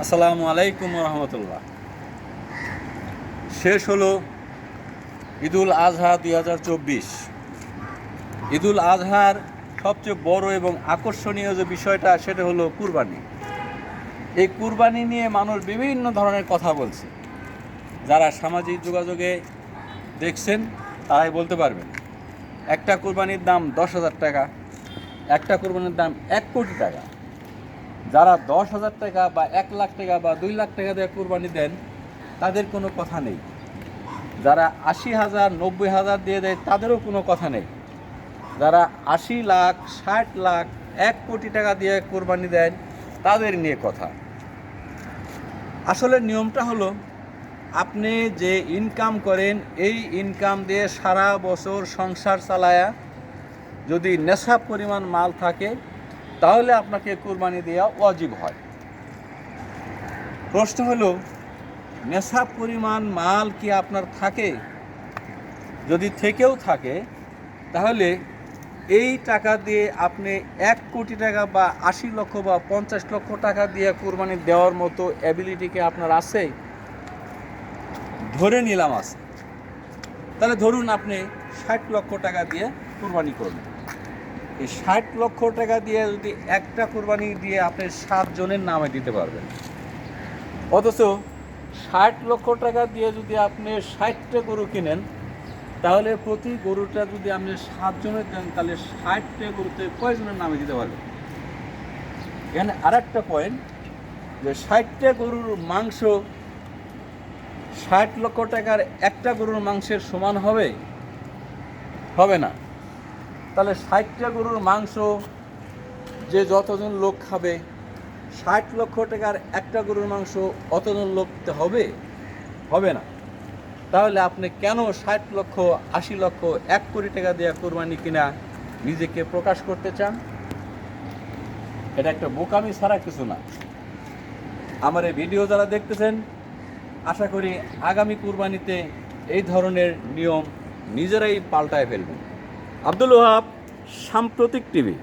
আসসালামু আলাইকুম রহমতুল্লাহ। শেষ হলো ঈদুল আজহা 2024। ঈদুল আজহার সবচেয়ে বড় এবং আকর্ষণীয় যে বিষয়টা সেটা হলো কুরবানি। এই কুরবানি নিয়ে মানুষ বিভিন্ন ধরনের কথা বলছে। যারা সামাজিক যোগাযোগে দেখছেন তারাই বলতে পারবেন। একটা কুরবানির দাম 10,000 টাকা, একটা কুরবানির দাম 1 কোটি টাকা। যারা 10,000 টাকা বা 1 লাখ টাকা বা 2 লাখ টাকা দিয়ে কুরবানি দেন তাদের কোনো কথা নেই। যারা 80,000 90,000 দিয়ে দেয় তাদেরও কোনো কথা নেই। যারা 80 লাখ 60 লাখ 1 কোটি টাকা দিয়ে কোরবানি দেন তাদের নিয়ে কথা। আসলে নিয়মটা হলো, আপনি যে ইনকাম করেন এই ইনকাম দিয়ে সারা বছর সংসার চালায়া যদি নেশাব পরিমাণ মাল থাকে তাহলে আপনাকে কোরবানি দেওয়া ওয়াজিব হয়। প্রশ্ন হলো, নেশাব পরিমাণ মাল কি আপনার থাকে? যদি থেকেও থাকে তাহলে এই টাকা দিয়ে আপনি 1 কোটি টাকা বা 80 লক্ষ বা 50 লক্ষ টাকা দিয়ে কোরবানি দেওয়ার মতো অ্যাবিলিটিকে আপনার আছে? ধরে নিলাম আছে। তাহলে ধরুন আপনি 60 লক্ষ টাকা দিয়ে কোরবানি করবেন। এই 60 লক্ষ টাকা দিয়ে যদি একটা কোরবানি দিয়ে আপনি 7 জনের নামে দিতে পারবেন, অথচ 60 লক্ষ টাকা দিয়ে যদি আপনি 60টা গরু কিনেন তাহলে প্রতি গরুটা যদি আপনি 7 জনের দেন তাহলে 60টা গরুতে কয়জনের নামে দিতে পারবেন? এখানে আরেকটা পয়েন্ট, যে 60টা গরুর মাংস 60 লক্ষ টাকার একটা গরুর মাংসের সমান হবে? হবে না। তাহলে 60টা গরুর মাংস যে যতজন লোক খাবে 60 লক্ষ টাকার একটা গরুর মাংস অতজন লোক হবে? হবে না। তাহলে আপনি কেন 60 লক্ষ 80 লক্ষ 1 কোটি টাকা দিয়ে কোরবানি কিনা নিজেকে প্রকাশ করতে চান? এটা একটা বোকামি ছাড়া কিছু না। আমার এই ভিডিও যারা দেখতেছেন, আশা করি আগামী কুরবানিতে এই ধরনের নিয়ম নিজেরাই পাল্টায় ফেলবেন। আব্দুল ওহাব, সাম্প্রতিক টিভি।